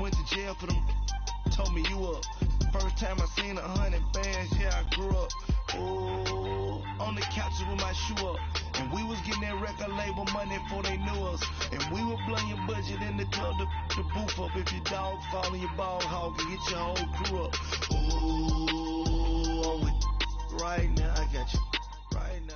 went to jail for them. Told me you up. First time I seen 100 bands, yeah, I grew up. Oh, on the couches with my shoe up. And we was getting that record label money before they knew us. And we were blowing your budget in the club to boof up. If your dog fall in your ball hog and get your whole crew up. Oh, right now, I got you. Right now.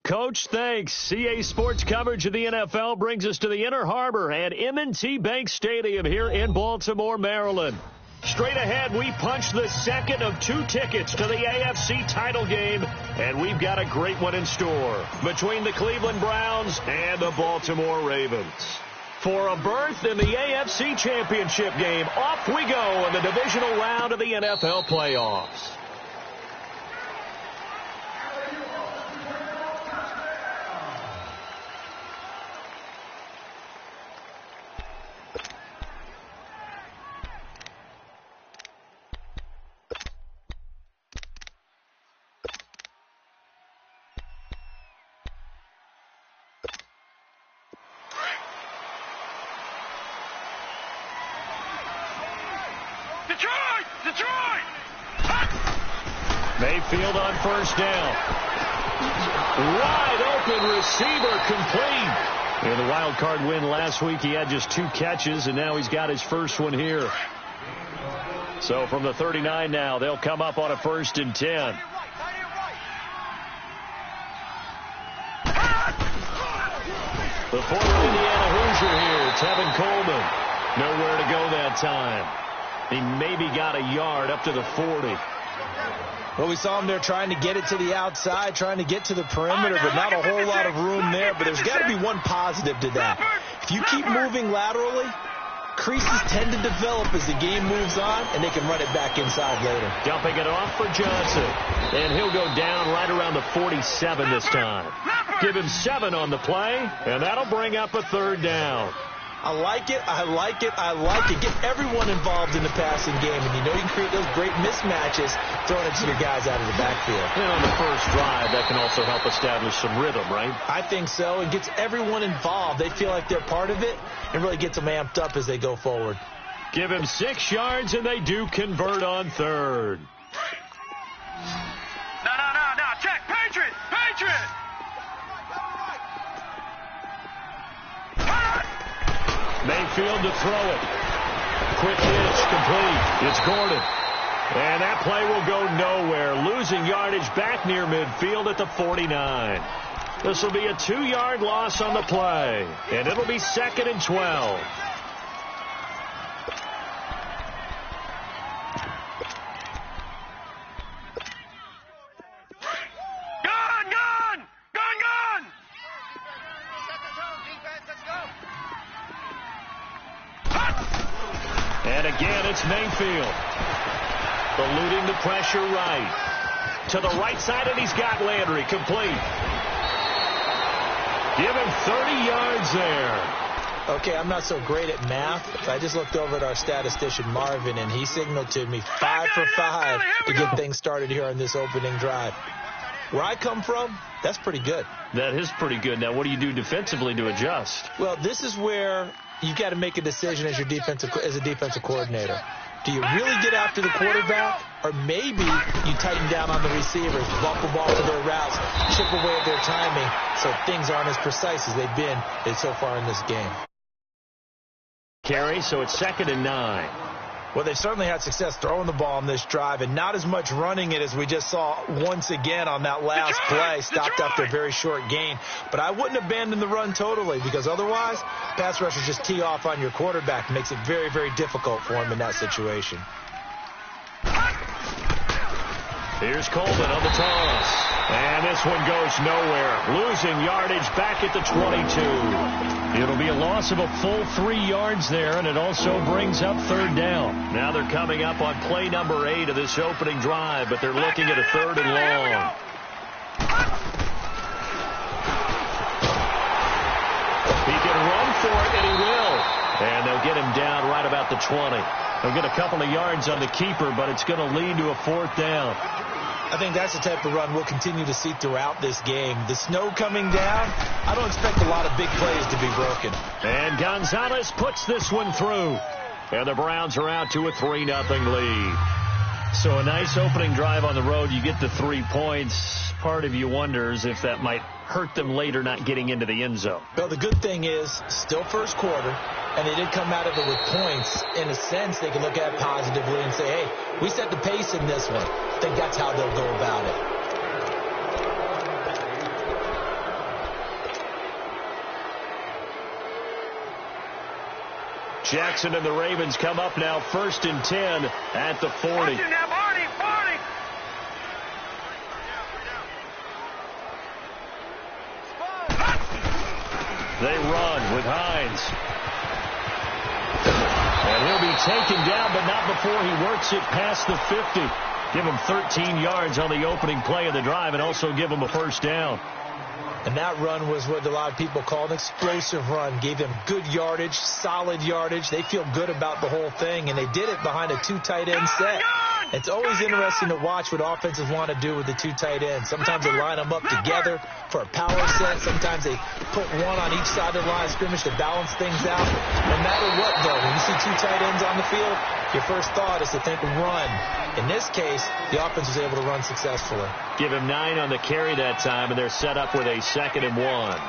Coach, thanks. CA Sports coverage of the NFL brings us to the Inner Harbor at M&T Bank Stadium here in Baltimore, Maryland. Straight ahead, we punch the second of 2 tickets to the AFC title game, and we've got a great one in store between the Cleveland Browns and the Baltimore Ravens. For a berth in the AFC Championship game, off we go in the divisional round of the NFL playoffs. Mayfield on first down. Wide open receiver complete. In the wild card win last week, he had just 2 catches, and now he's got his first one here. So from the 39 now, they'll come up on a 1st and 10. The former Indiana Hoosier here, Tevin Coleman. Nowhere to go that time. He maybe got a yard up to the 40. Well, we saw him there trying to get it to the outside, trying to get to the perimeter, but not a whole lot of room there. But there's got to be one positive to that. If you keep moving laterally, creases tend to develop as the game moves on, and they can run it back inside later. Dumping it off for Johnson. And he'll go down right around the 47 this time. Give him 7 on the play, and that'll bring up a 3rd down. I like it, I like it, I like it. Get everyone involved in the passing game, and you know you can create those great mismatches throwing it to your guys out of the backfield. And on the first drive, that can also help establish some rhythm, right? I think so. It gets everyone involved. They feel like they're part of it and really gets them amped up as they go forward. Give him 6 yards, and they do convert on 3rd. No. Check. Patriot. Mayfield to throw it. Quick hitch, complete. It's Gordon. And that play will go nowhere. Losing yardage back near midfield at the 49. This will be a 2-yard loss on the play. And it'll be 2nd and 12. And again, it's Mayfield. Eluding the pressure right. To the right side, and he's got Landry. Complete. Give him 30 yards there. Okay, I'm not so great at math, but I just looked over at our statistician, Marvin, and he signaled to me 5 for 5 to get things started here on this opening drive. Where I come from, that's pretty good. That is pretty good. Now, what do you do defensively to adjust? Well, this is where you've got to make a decision as a defensive coordinator. Do you really get after the quarterback, or maybe you tighten down on the receivers, bump the ball to their routes, chip away at their timing, so things aren't as precise as they've been so far in this game. Carry, so it's 2nd and 9. Well, they've certainly had success throwing the ball on this drive, and not as much running it as we just saw once again on that last play, stopped after a very short gain. But I wouldn't abandon the run totally, because otherwise, pass rushers just tee off on your quarterback. It makes it very, very difficult for him in that situation. Here's Coleman on the toss. And this one goes nowhere. Losing yardage back at the 22. It'll be a loss of a full 3 yards there, and it also brings up 3rd down. Now they're coming up on play number 8 of this opening drive, but they're looking at a 3rd and long. He can run for it, and he will. And they'll get him down right about the 20. They'll get a couple of yards on the keeper, but it's going to lead to a 4th down. I think that's the type of run we'll continue to see throughout this game. The snow coming down, I don't expect a lot of big plays to be broken. And Gonzalez puts this one through. And the Browns are out to a 3-0 lead. So a nice opening drive on the road. You get the 3 points. Part of you wonders if that might hurt them later not getting into the end zone. Well, the good thing is still first quarter, and they did come out of it with points. In a sense, they can look at it positively and say, hey, we set the pace in this one. I think that's how they'll go about it. Jackson and the Ravens come up now 1st and 10 at the 40. They run with Hines. And he'll be taken down, but not before he works it past the 50. Give him 13 yards on the opening play of the drive and also give him a first down. And that run was what a lot of people call an explosive run. Gave them good yardage, solid yardage. They feel good about the whole thing, and they did it behind a 2 tight end set. It's always interesting to watch what offenses want to do with the 2 tight ends. Sometimes they line them up together for a power set. Sometimes they put one on each side of the line of scrimmage to balance things out. No matter what, though, when you see 2 tight ends on the field, your first thought is to think run. In this case, the offense was able to run successfully. Give him 9 on the carry that time, and they're set up with a 2nd and 1.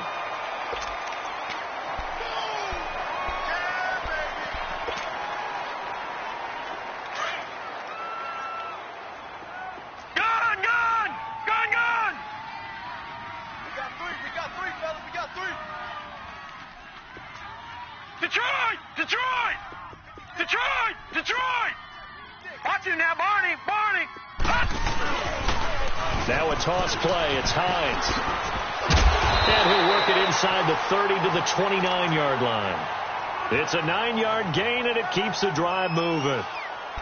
Now a toss play. It's Hines. And he'll work it inside the 30 to the 29-yard line. It's a 9-yard gain, and it keeps the drive moving.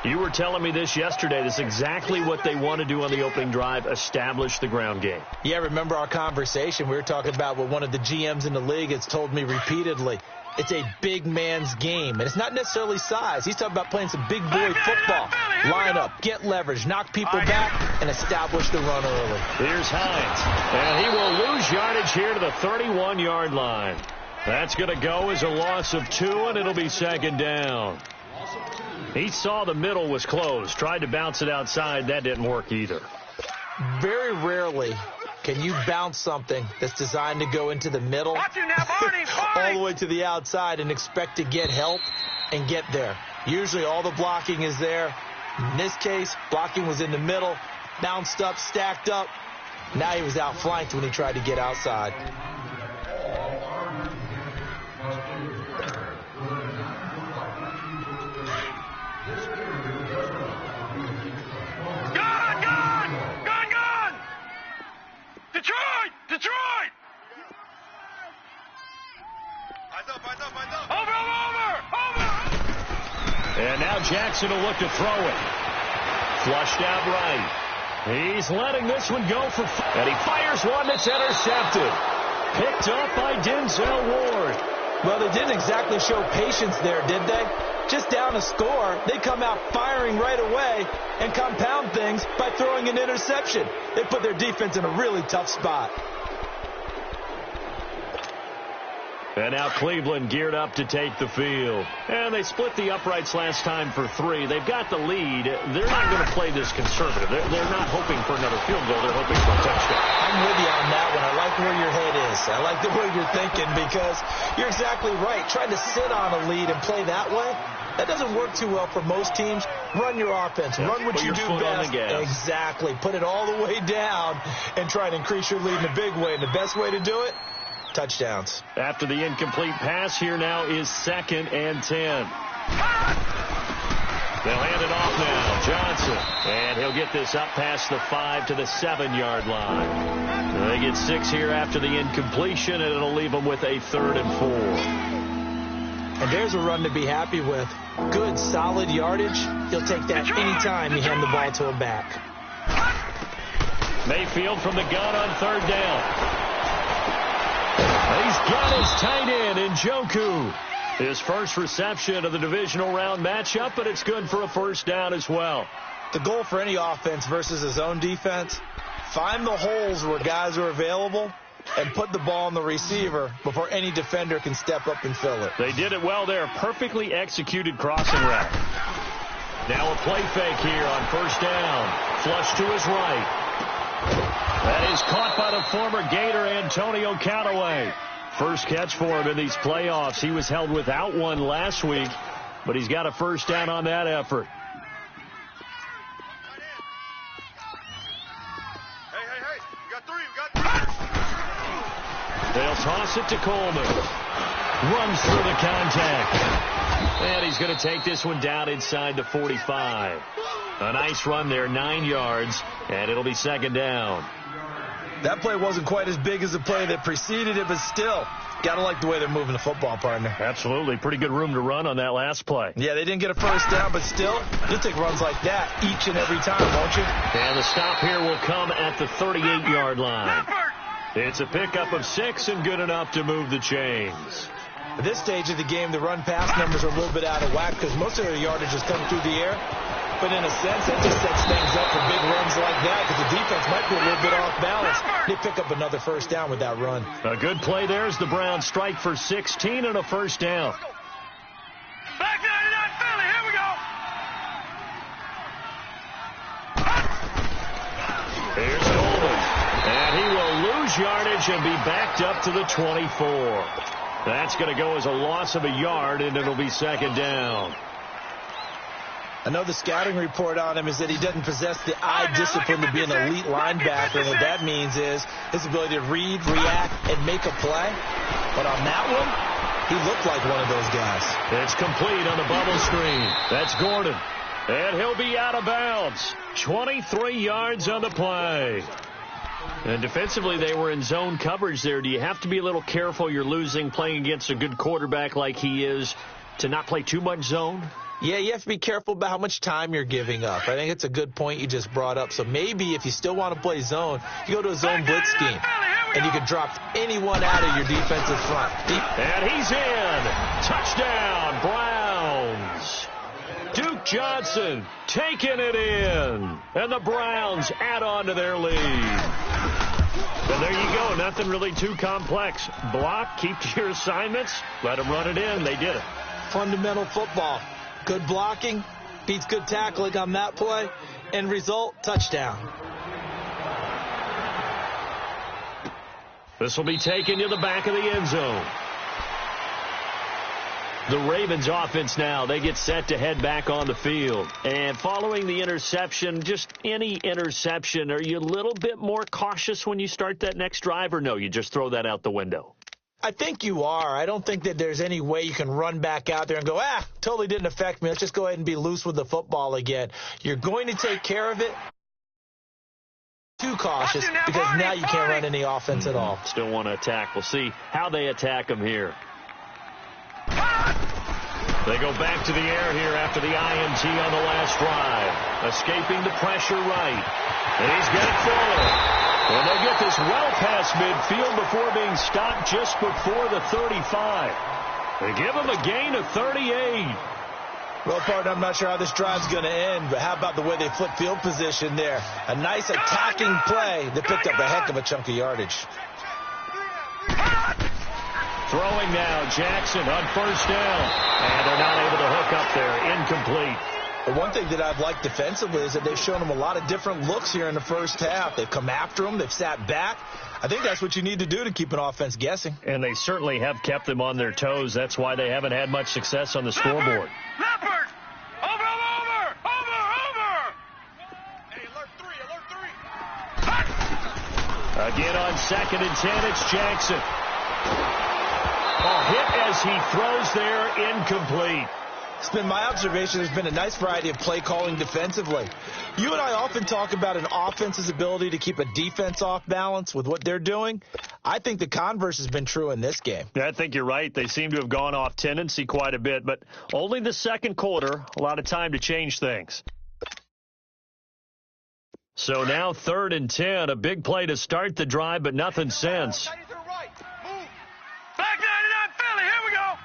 You were telling me this yesterday. This is exactly what they want to do on the opening drive, establish the ground game. Yeah, remember our conversation? We were talking about what one of the GMs in the league has told me repeatedly. It's a big man's game, and it's not necessarily size. He's talking about playing some big boy football. Line up, get leverage, knock people back, and establish the run early. Here's Hines, and he will lose yardage here to the 31-yard line. That's going to go as a loss of 2, and it'll be 2nd down. He saw the middle was closed, tried to bounce it outside. That didn't work either. Very rarely can you bounce something that's designed to go into the middle all the way to the outside and expect to get help and get there. Usually all the blocking is there. In this case, blocking was in the middle, bounced up, stacked up. Now he was outflanked when he tried to get outside. Detroit! Over! And now Jackson will look to throw it. Flushed out right. He's letting this one go for... And he fires one that's intercepted. Picked up by Denzel Ward. Well, they didn't exactly show patience there, did they? Just down a score, they come out firing right away and compound things by throwing an interception. They put their defense in a really tough spot. And now Cleveland geared up to take the field. And they split the uprights last time for 3. They've got the lead. They're not going to play this conservative. They're not hoping for another field goal. They're hoping for a touchdown. I'm with you on that one. I like where your head is. I like the way you're thinking because you're exactly right. Trying to sit on a lead and play that way, that doesn't work too well for most teams. Run your offense. Run what you do best. Exactly. Put it all the way down and try to increase your lead in a big way. And the best way to do it, touchdowns. After the incomplete pass, here now is 2nd and 10. They'll hand it off now. Johnson. And he'll get this up past the 5 to the 7-yard line. They get 6 here after the incompletion, and it'll leave them with a 3rd and 4. And there's a run to be happy with. Good, solid yardage. He'll take that anytime you hand the ball to him back. Mayfield from the gun on 3rd down. He's got his tight end, Njoku. His first reception of the divisional round matchup, but it's good for a first down as well. The goal for any offense versus a zone defense, find the holes where guys are available and put the ball on the receiver before any defender can step up and fill it. They did it well there. Perfectly executed crossing route. Now a play fake here on first down. Flush to his right. That is caught by the former Gator Antonio Callaway. First catch for him in these playoffs. He was held without one last week, but he's got a first down on that effort. They'll toss it to Coleman. Runs through the contact. And he's going to take this one down inside the 45. A nice run there, 9 yards, and it'll be second down. That play wasn't quite as big as the play that preceded it, but still, got to like the way they're moving the football, partner. Absolutely. Pretty good room to run on that last play. Yeah, they didn't get a first down, but still, you'll take runs like that each and every time, won't you? And the stop here will come at the 38-yard line. It's a pickup of 6 and good enough to move the chains. At this stage of the game, the run-pass numbers are a little bit out of whack because most of their yardage has come through the air. But in a sense, that just sets things up for big runs like that because the defense might be a little bit off balance. They pick up another first down with that run. A good play there as the Browns strike for 16 and a first down. Back 99 Philly, here we go. Here's Coleman. And he will lose yardage and be backed up to the 24. That's going to go as a loss of a yard, and it'll be second down. I know the scouting report on him is that he doesn't possess the eye discipline to be an elite linebacker, and what that means is his ability to read, react, and make a play. But on that one, he looked like one of those guys. It's complete on the bubble screen. That's Gordon. And he'll be out of bounds. 23 yards on the play. And defensively, they were in zone coverage there. Do you have to be a little careful? You're losing playing against a good quarterback like he is to not play too much zone? Yeah, you have to be careful about how much time you're giving up. I think it's a good point you just brought up. So maybe if you still want to play zone, you go to a zone blitz scheme, and you can drop anyone out of your defensive front. And he's in. Touchdown, Browns. Duke Johnson taking it in. And the Browns add on to their lead. And there you go. Nothing really too complex. Block, keep to your assignments, let them run it in. They did it. Fundamental football. Good blocking, beats good tackling on that play. End result, touchdown. This will be taken to the back of the end zone. The Ravens offense now, they get set to head back on the field. And following the interception, just any interception, are you a little bit more cautious when you start that next drive, or no, you just throw that out the window? I think you are. I don't think that there's any way you can run back out there and go, totally didn't affect me. Let's just go ahead and be loose with the football again. You're going to take care of it. Too cautious because now you can't run any offense at all. Still want to attack. We'll see how they attack him here. They go back to the air here after the INT on the last drive. Escaping the pressure right. And he's got it forward. And they get this well past midfield before being stopped just before the 35. They give him a gain of 38. Well, partner, I'm not sure how this drive's going to end, but how about the way they flip field position there? A nice attacking play that picked up a heck of a chunk of yardage. Throwing now, Jackson on first down. And they're not able to hook up there. Incomplete. The one thing that I've liked defensively is that they've shown them a lot of different looks here in the first half. They've come after them. They've sat back. I think that's what you need to do to keep an offense guessing. And they certainly have kept them on their toes. That's why they haven't had much success on the scoreboard. Leopard! Over! Hey, alert three! Again on 2nd and 10, it's Jackson. A hit as he throws there, incomplete. It's been my observation there's been a nice variety of play calling defensively. You and I often talk about an offense's ability to keep a defense off balance with what they're doing. I think the converse has been true in this game. I think you're right. They seem to have gone off tendency quite a bit, but only the second quarter, a lot of time to change things. So now 3rd and 10, a big play to start the drive, but nothing since. Back 99 Philly, here we go!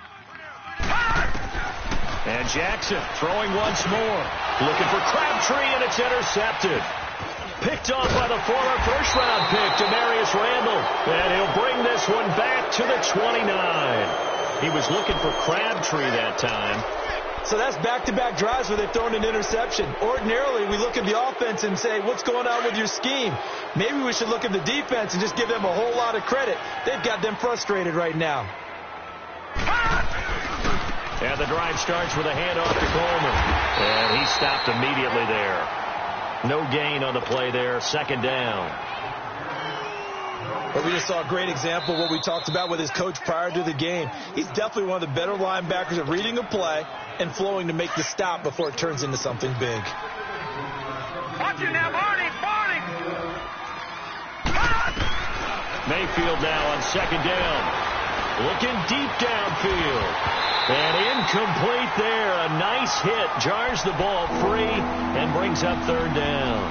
And And Jackson throwing once more. Looking for Crabtree, and it's intercepted. Picked off by the former first-round pick, Demarius Randall. And he'll bring this one back to the 29. He was looking for Crabtree that time. So that's back-to-back drives where they've thrown an interception. Ordinarily, we look at the offense and say, what's going on with your scheme? Maybe we should look at the defense and just give them a whole lot of credit. They've got them frustrated right now. And the drive starts with a handoff to Coleman. And he stopped immediately there. No gain on the play there. Second down. But we just saw a great example of what we talked about with his coach prior to the game. He's definitely one of the better linebackers at reading a play and flowing to make the stop before it turns into something big. Watch it now, Barney! Mayfield now on second down. Looking deep downfield. And incomplete there. A nice hit. Jars the ball free and brings up third down.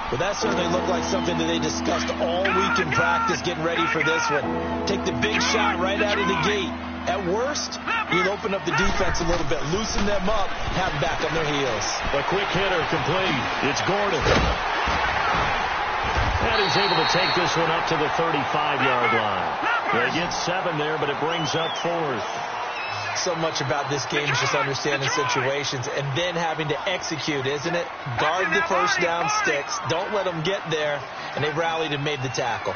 Well, that certainly looked like something that they discussed all week in practice getting ready for this one. Take the big shot right out of the gate. At worst, you'll open up the defense a little bit, loosen them up, have them back on their heels. A quick hitter complete. It's Gordon. And he's able to take this one up to the 35-yard line. They get 7 there, but it brings up fourth. So much about this game is just understanding situations and then having to execute, isn't it? Guard the first down sticks. Don't let them get there. And they rallied and made the tackle.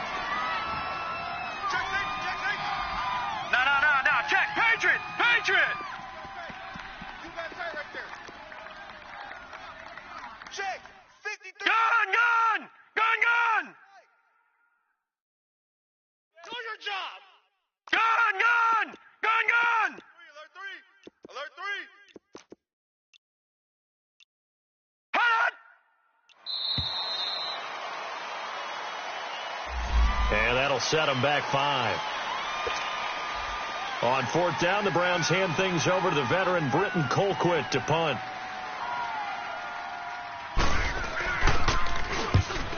No. Check. Patriot. You got tight right there. Check. 53. Gun. Do your job. Gun. Alert 3. And that'll set them back 5. On fourth down, the Browns hand things over to the veteran Britton Colquitt to punt.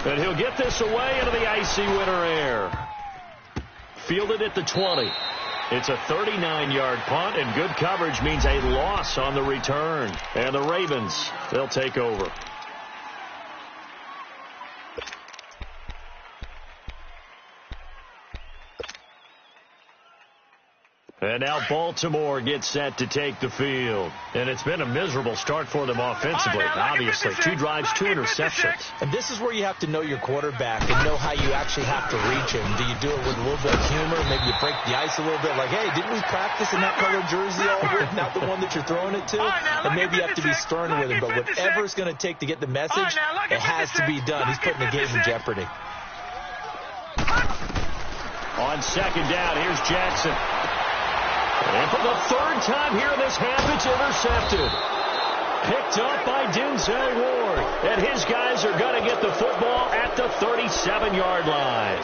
And he'll get this away into the icy winter air. Fielded at the 20. It's a 39-yard punt, and good coverage means a loss on the return. And the Ravens, they'll take over. And now Baltimore gets set to take the field. And it's been a miserable start for them offensively. Obviously, 2 drives, 2 interceptions. And this is where you have to know your quarterback and know how you actually have to reach him. Do you do it with a little bit of humor? Maybe you break the ice a little bit. Like, hey, didn't we practice in that colored jersey all week? Not the one that you're throwing it to. And maybe you have to be stern with him. But whatever it's going to take to get the message, it has to be done. He's putting the game in jeopardy. On second down, here's Jackson. And for the third time here in this half, it's intercepted. Picked up by Denzel Ward. And his guys are going to get the football at the 37-yard line.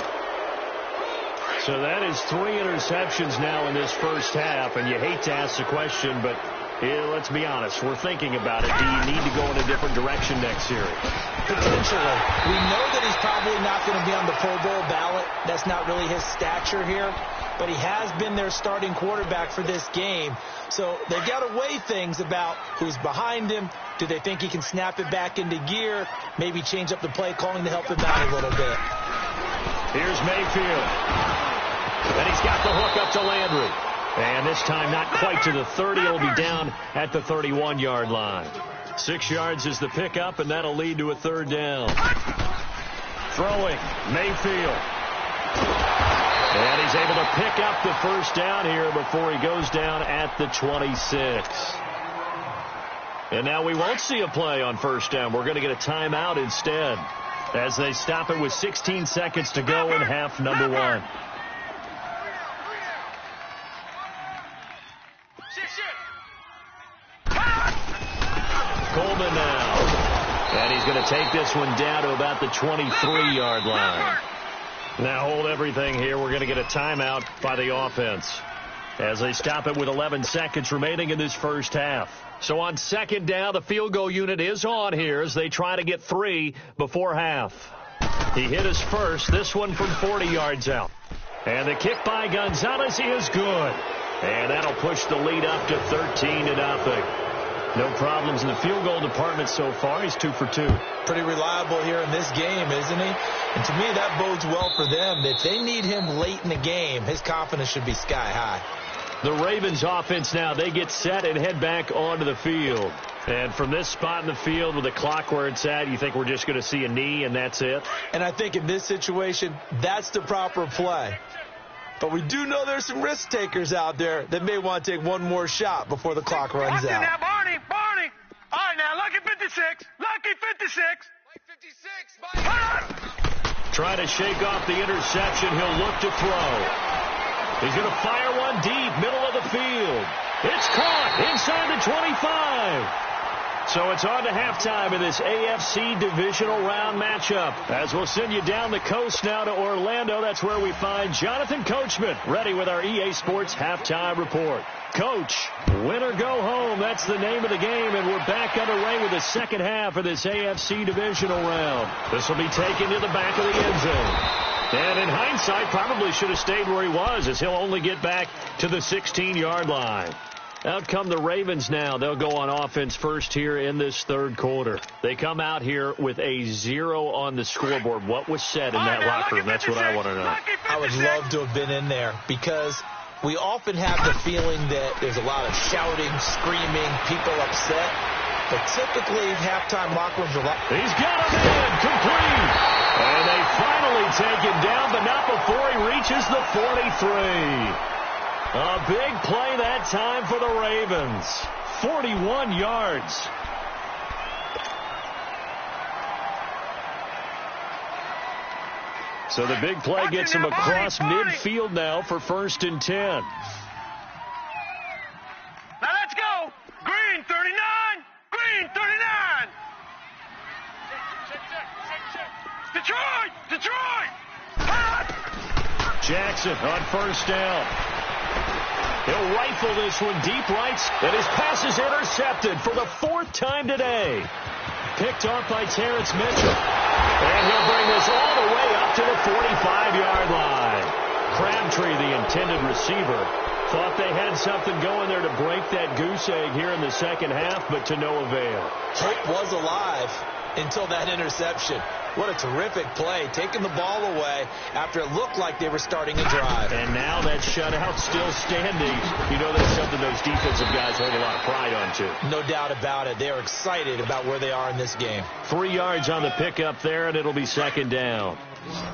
So that is 3 interceptions now in this first half. And you hate to ask the question, but let's be honest. We're thinking about it. Do you need to go in a different direction next series? Potentially. We know that he's probably not going to be on the Pro Bowl ballot. That's not really his stature here. But he has been their starting quarterback for this game. So they've got to weigh things about who's behind him. Do they think he can snap it back into gear? Maybe change up the play calling to help him out a little bit. Here's Mayfield. And he's got the hook up to Landry. And this time not quite to the 30. It'll be down at the 31-yard line. 6 yards is the pickup, and that'll lead to a third down. Throwing, Mayfield. And he's able to pick up the first down here before he goes down at the 26. And now we won't see a play on first down. We're going to get a timeout instead as they stop it with 16 seconds to go in half number 1. Coleman now. And he's going to take this one down to about the 23-yard line. Now hold everything here. We're going to get a timeout by the offense as they stop it with 11 seconds remaining in this first half. So on second down, the field goal unit is on here as they try to get 3 before half. He hit his first, this one from 40 yards out. And the kick by Gonzalez is good. And that'll push the lead up to 13-0. No problems in the field goal department so far. He's 2 for 2. Pretty reliable here in this game, isn't he? And to me, that bodes well for them. If they need him late in the game, his confidence should be sky high. The Ravens offense now, they get set and head back onto the field. And from this spot in the field with the clock where it's at, you think we're just going to see a knee and that's it? And I think in this situation, that's the proper play. But we do know there's some risk takers out there that may want to take one more shot before the clock runs out. Now, Barney. All right, now, lucky 56. Lucky 56. Trying to shake off the interception. He'll look to throw. He's going to fire one deep, middle of the field. It's caught inside the 25. So it's on to halftime in this AFC divisional round matchup. As we'll send you down the coast now to Orlando. That's where we find Jonathan Coachman ready with our EA Sports halftime report. Coach, win or go home. That's the name of the game, and we're back underway with the second half of this AFC divisional round. This will be taken to the back of the end zone. And in hindsight, probably should have stayed where he was, as he'll only get back to the 16-yard line. Out come the Ravens now. They'll go on offense first here in this third quarter. They come out here with a 0 on the scoreboard. What was said in that locker room? That's what I want to know. I would love to have been in there because we often have the feeling that there's a lot of shouting, screaming, people upset. But typically, halftime locker rooms are like... He's got him in, complete. And they finally take him down, but not before he reaches the 43. A big play that time for the Ravens. 41 yards. So the big play gets him across midfield now for 1st and 10. Now let's go. Green 39. Green 39. Detroit. Jackson on 1st down. He'll rifle this one deep right, and his pass is intercepted for the 4th time today. Picked off by Terrence Mitchell. And he'll bring this all the way up to the 45-yard line. Crabtree, the intended receiver, thought they had something going there to break that goose egg here in the second half, but to no avail. Hope was alive until that interception. What a terrific play, taking the ball away after it looked like they were starting a drive. And now that shutout still standing. You know that's something those defensive guys hold a lot of pride on, too. No doubt about it. They are excited about where they are in this game. 3 yards on the pickup there, and it'll be 2nd down.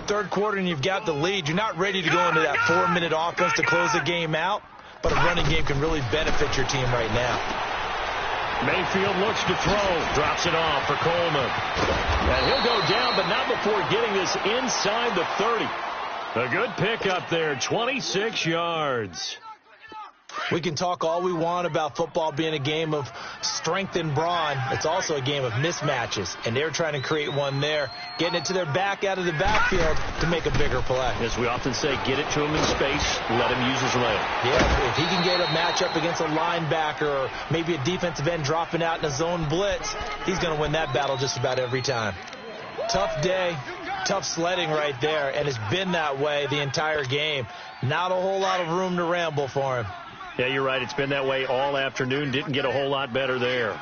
Third quarter, and you've got the lead. You're not ready to go into that 4-minute offense to close the game out, but a running game can really benefit your team right now. Mayfield looks to throw, drops it off for Coleman. And he'll go down, but not before getting this inside the 30. A good pickup there, 26 yards. We can talk all we want about football being a game of strength and brawn. It's also a game of mismatches, and they're trying to create one there, getting it to their back out of the backfield to make a bigger play. As we often say, get it to him in space, let him use his leg. Yeah, if he can get a matchup against a linebacker or maybe a defensive end dropping out in a zone blitz, he's going to win that battle just about every time. Tough day, tough sledding right there, and it's been that way the entire game. Not a whole lot of room to ramble for him. Yeah, you're right. It's been that way all afternoon. Didn't get a whole lot better there.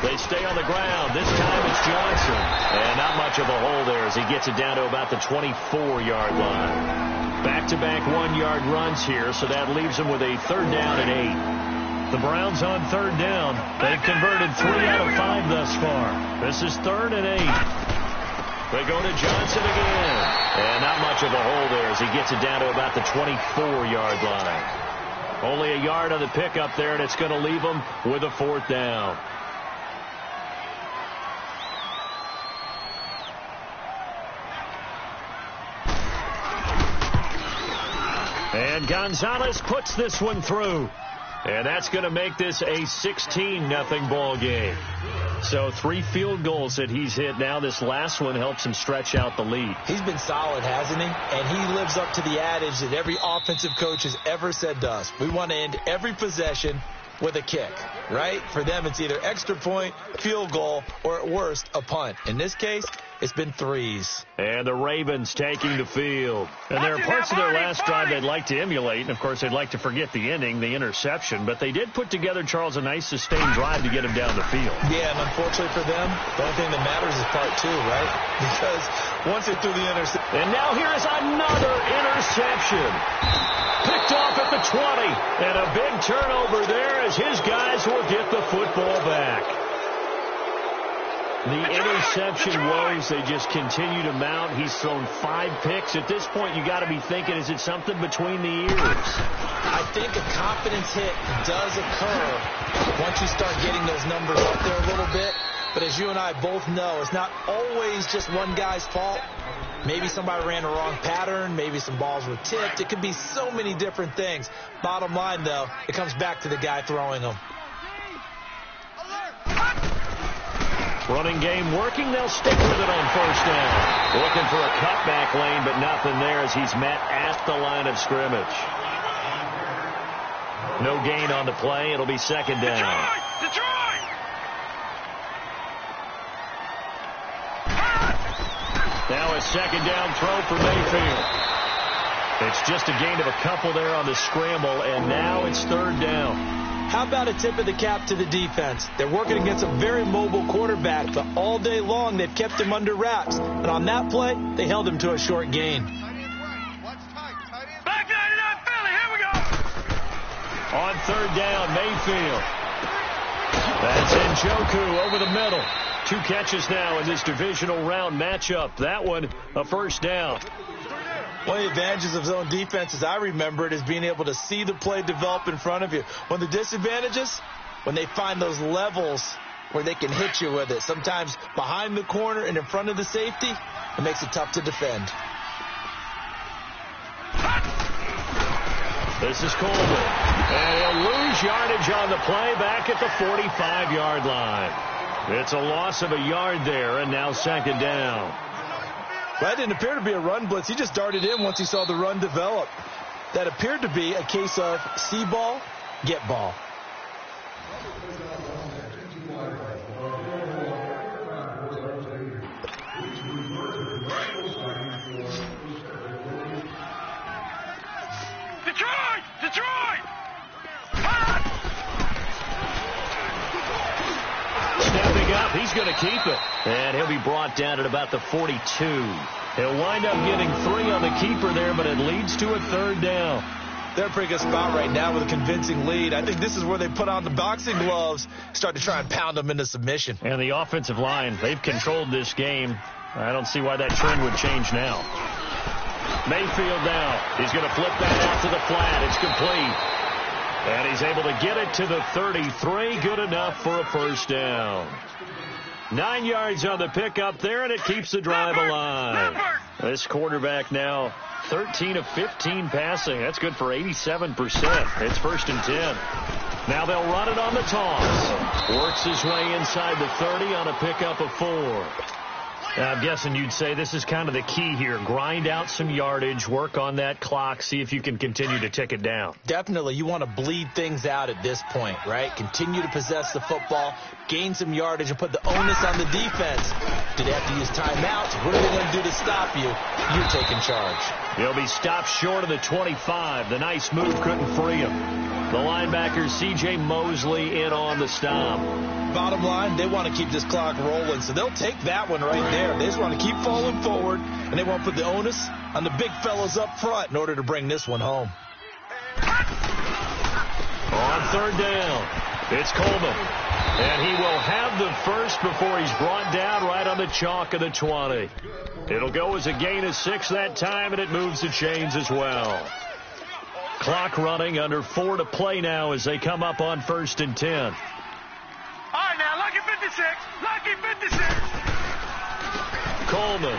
They stay on the ground. This time it's Johnson. And not much of a hole there as he gets it down to about the 24-yard line. Back-to-back 1-yard runs here, so that leaves them with a 3rd down and 8. The Browns on 3rd down. They've converted 3 out of 5 thus far. This is 3rd and 8. They go to Johnson again. And not much of a hole there as he gets it down to about the 24-yard line. Only a yard on the pickup there, and it's going to leave them with a 4th down. And Gonzalez puts this one through. And that's going to make this a 16-0 ball game. So 3 field goals that he's hit now. This last one helps him stretch out the lead. He's been solid, hasn't he? And he lives up to the adage that every offensive coach has ever said to us. We want to end every possession with a kick, right? For them, it's either extra point, field goal, or at worst, a punt. In this case, it's been threes. And the Ravens taking the field. And there are parts of their last drive they'd like to emulate. And, of course, they'd like to forget the ending, the interception. But they did put together, Charles, a nice sustained drive to get him down the field. Yeah, and unfortunately for them, the only thing that matters is part two, right? Because once they threw the interception. And now here is another interception. Picked off at the 20. And a big turnover there as his guys will get the football back. The interception woes, they just continue to mount. He's thrown 5 picks. At this point, you got to be thinking, is it something between the ears? I think a confidence hit does occur once you start getting those numbers up there a little bit. But as you and I both know, it's not always just one guy's fault. Maybe somebody ran a wrong pattern. Maybe some balls were tipped. It could be so many different things. Bottom line, though, it comes back to the guy throwing them. Running game working. They'll stick with it on first down. Looking for a cutback lane, but nothing there as he's met at the line of scrimmage. No gain on the play. It'll be second down. Detroit! Now a second down throw for Mayfield. It's just a gain of a couple there on the scramble, and now it's third down. How about a tip of the cap to the defense? They're working against a very mobile quarterback, but all day long they've kept him under wraps. And on that play, they held him to a short gain. Back 99 Philly, here we go! On third down, Mayfield. That's Njoku over the middle. 2 catches now in this divisional round matchup. That one, a first down. One of the advantages of zone defense, as I remember it, is being able to see the play develop in front of you. One of the disadvantages, when they find those levels where they can hit you with it. Sometimes behind the corner and in front of the safety, it makes it tough to defend. This is Coleman. And he'll lose yardage on the play back at the 45-yard line. It's a loss of a yard there, and now second down. That didn't appear to be a run blitz. He just darted in once he saw the run develop. That appeared to be a case of see ball, get ball. Detroit! Detroit! Stepping up, he's going to keep it. And he'll be brought down at about the 42. He'll wind up getting 3 on the keeper there, but it leads to a third down. They're in a pretty good spot right now with a convincing lead. I think this is where they put on the boxing gloves, start to try and pound them into submission. And the offensive line, they've controlled this game. I don't see why that trend would change now. Mayfield now. He's going to flip that out to the flat. It's complete. And he's able to get it to the 33. Good enough for a first down. 9 yards on the pickup there, and it keeps the drive alive. This quarterback now 13 of 15 passing. That's good for 87%. It's first and 10. Now they'll run it on the toss. Works his way inside the 30 on a pickup of 4. I'm guessing you'd say this is kind of the key here. Grind out some yardage, work on that clock, see if you can continue to tick it down. Definitely. You want to bleed things out at this point, right? Continue to possess the football, gain some yardage, and put the onus on the defense. Do they have to use timeouts? What are they going to do to stop you? You're taking charge. He'll be stopped short of the 25. The nice move couldn't free him. The linebacker, C.J. Mosley, in on the stop. Bottom line, they want to keep this clock rolling, so they'll take that one right there. They just want to keep falling forward, and they want to put the onus on the big fellas up front in order to bring this one home. On third down, it's Coleman. And he will have the first before he's brought down right on the chalk of the 20. It'll go as a gain of 6 that time, and it moves the chains as well. Clock running, under 4 to play now as they come up on first and 10. All right, now, lucky 56. Lucky 56. Coleman.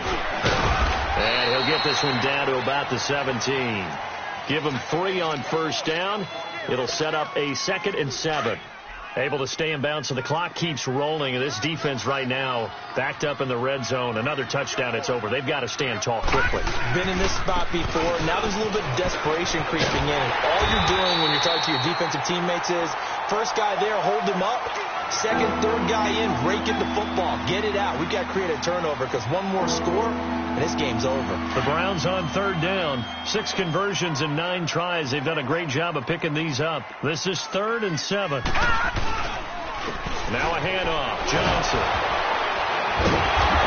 And he'll get this one down to about the 17. Give him 3 on first down. It'll set up a 2nd and 7. Able to stay in bounds, so the clock keeps rolling. And this defense right now backed up in the red zone. Another touchdown, it's over. They've got to stand tall quickly. Been in this spot before. Now there's a little bit of desperation creeping in. And all you're doing when you're talking to your defensive teammates is, first guy there, hold him up. Second, third guy in, break it the football. Get it out. We've got to create a turnover because one more score, and this game's over. The Browns on third down. 6 conversions and 9 tries. They've done a great job of picking these up. This is 3rd and 7. Now a handoff. Johnson.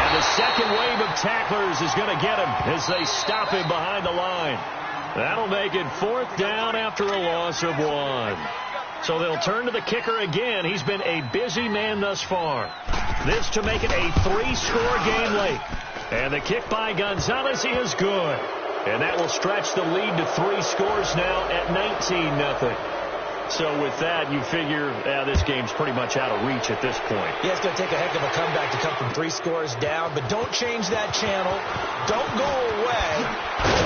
And the second wave of tacklers is going to get him as they stop him behind the line. That'll make it 4th down after a loss of 1. So they'll turn to the kicker again. He's been a busy man thus far. This to make it a 3-score game late. And the kick by Gonzalez is good. And that will stretch the lead to 3 scores now at 19-0. So with that, you figure this game's pretty much out of reach at this point. Yeah, it's going to take a heck of a comeback to come from 3 scores down. But don't change that channel. Don't go away.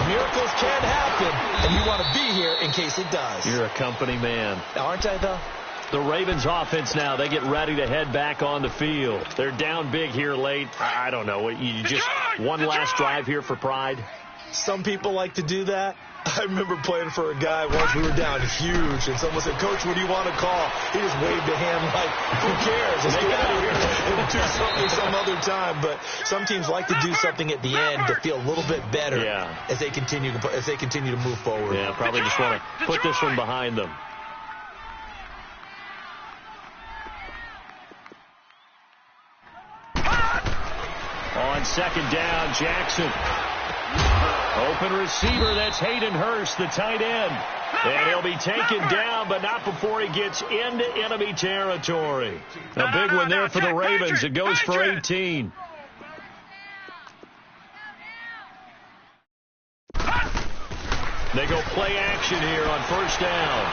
Miracles can happen, and you want to be here in case it does. You're a company man. Aren't I, though? The Ravens offense now, they get ready to head back on the field. They're down big here late. I don't know. You just one last drive here for pride? Some people like to do that. I remember playing for a guy once. We were down huge, and someone said, "Coach, what do you want to call?" He just waved a hand like, "Who cares? Let's get out of here and do something some other time." But some teams like to do something at the end to feel a little bit better as they continue to move forward. Yeah, probably just want to put this one behind them. On 2nd down, Jackson. Open receiver, that's Hayden Hurst, the tight end. And he'll be taken down, but not before he gets into enemy territory. A big one there for the Ravens. It goes for 18. They go play action here on 1st down.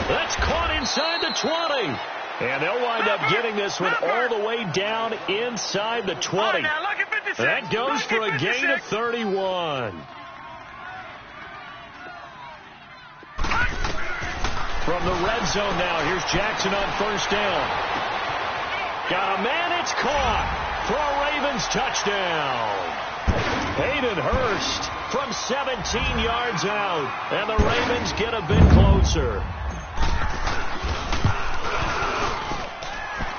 That's caught inside the 20. And they'll wind up getting this one all the way down inside the 20. That goes for a gain of 31. From the red zone now, here's Jackson on 1st down. Got a man, it's caught for a Ravens touchdown. Hayden Hurst from 17 yards out, and the Ravens get a bit closer.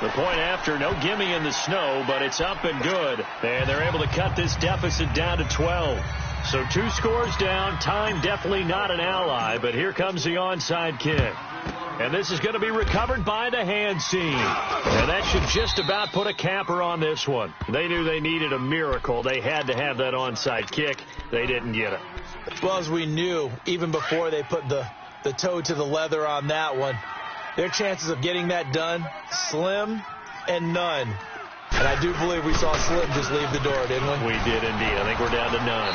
The point after, no gimme in the snow, but it's up and good. And they're able to cut this deficit down to 12. So 2 scores down. Time definitely not an ally, but here comes the onside kick. And this is going to be recovered by the hand seam. And that should just about put a capper on this one. They knew they needed a miracle. They had to have that onside kick. They didn't get it. Well, as we knew, even before they put the toe to the leather on that one, their chances of getting that done, slim and none. And I do believe we saw Slim just leave the door, didn't we? We did indeed. I think we're down to none.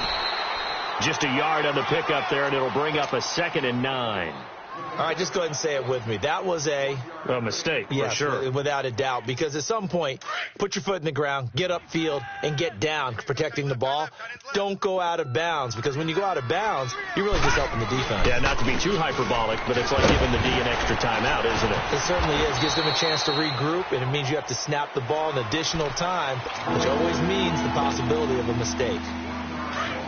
Just a yard on the pickup there, and it'll bring up a 2nd and 9. All right, just go ahead and say it with me. That was a mistake, for sure. Without a doubt, because at some point, put your foot in the ground, get upfield, and get down, protecting the ball. Don't go out of bounds, because when you go out of bounds, you're really just helping the defense. Yeah, not to be too hyperbolic, but it's like giving the D an extra timeout, isn't it? It certainly is. Gives them a chance to regroup, and it means you have to snap the ball an additional time, which always means the possibility of a mistake.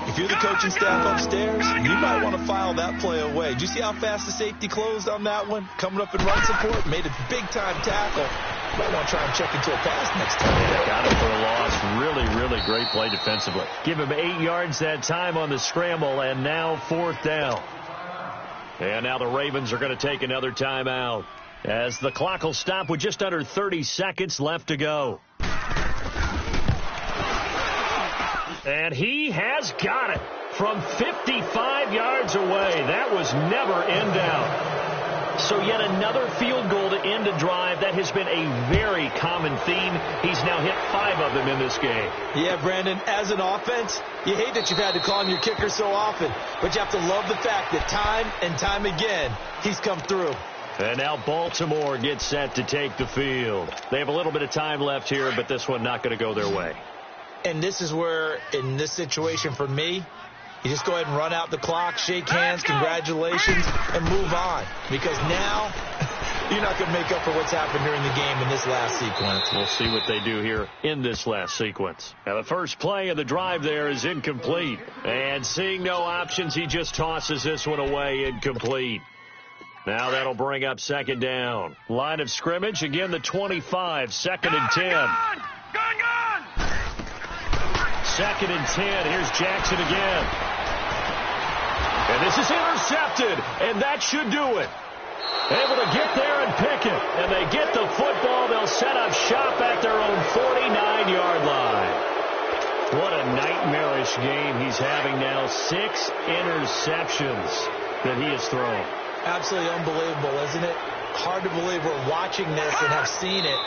If you're the coaching staff upstairs, you might want to file that play away. Did you see how fast the safety closed on that one? Coming up in run support, made a big-time tackle. Might want to try and check into a pass next time. Yeah, got him for a loss. Really, really great play defensively. Give him 8 yards that time on the scramble, and now 4th down. And now the Ravens are going to take another timeout as the clock will stop with just under 30 seconds left to go. And he has got it from 55 yards away. That was never in doubt. So yet another field goal to end a drive. That has been a very common theme. He's now hit 5 of them in this game. Yeah, Brandon, as an offense, you hate that you've had to call him your kicker so often. But you have to love the fact that time and time again, he's come through. And now Baltimore gets set to take the field. They have a little bit of time left here, but this one not going to go their way. And this is where, in this situation for me, You just go ahead and run out the clock, shake hands, congratulations, and move on. Because now you're not going to make up for what's happened during the game in this last sequence. We'll see what they do here in this last sequence. Now, the first play of the drive there is incomplete. And seeing no options, he just tosses this one away, incomplete. Now that'll bring up second down. Line of scrimmage, again the 25, second and 10. Gone! Second and 10. Here's Jackson again. And this is intercepted, and that should do it. Able to get there and pick it. And they get the football. They'll set up shop at their own 49-yard line. What a nightmarish game he's having now. 6 interceptions that he has thrown. Absolutely unbelievable, isn't it? Hard to believe we're watching this and have seen it,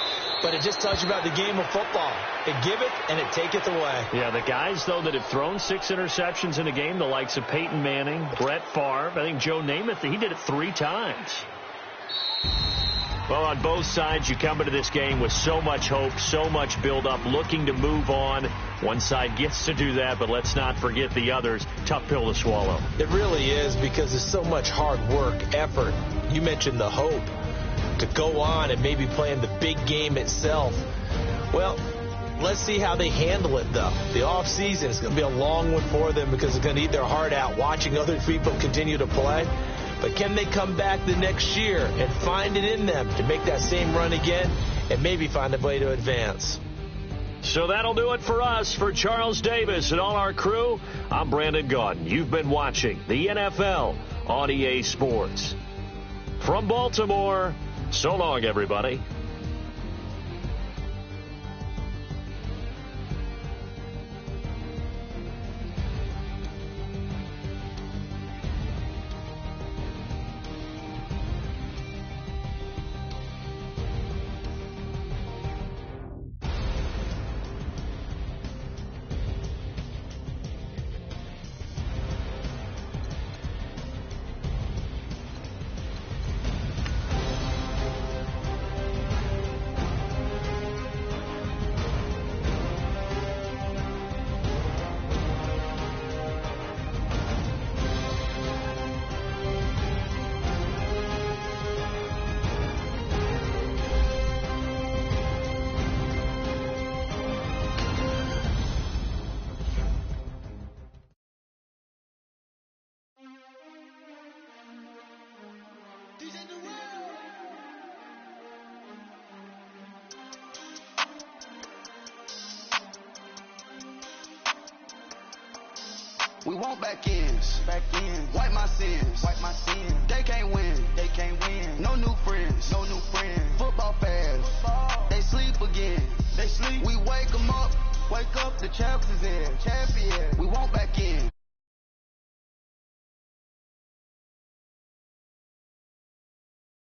but it just tells you about the game of football. It give it and it taketh away. Yeah, the guys, though, that have thrown 6 interceptions in a game, the likes of Peyton Manning, Brett Favre, I think Joe Namath, he did it 3 times. Well, on both sides, you come into this game with so much hope, so much build-up, looking to move on. One side gets to do that, but let's not forget the others. Tough pill to swallow. It really is, because there's so much hard work, effort. You mentioned the hope to go on and maybe play in the big game itself. Well, let's see how they handle it, though. The offseason is going to be a long one for them because they're going to eat their heart out watching other people continue to play. But can they come back the next year and find it in them to make that same run again and maybe find a way to advance? So that'll do it for us. For Charles Davis and all our crew, I'm Brandon Gaudin. You've been watching the NFL on EA Sports. From Baltimore, so long, everybody. We want back ends. Wipe my sins. They can't win. No new friends. Football fans. They sleep again. We wake them up. The champs is in. We want back in.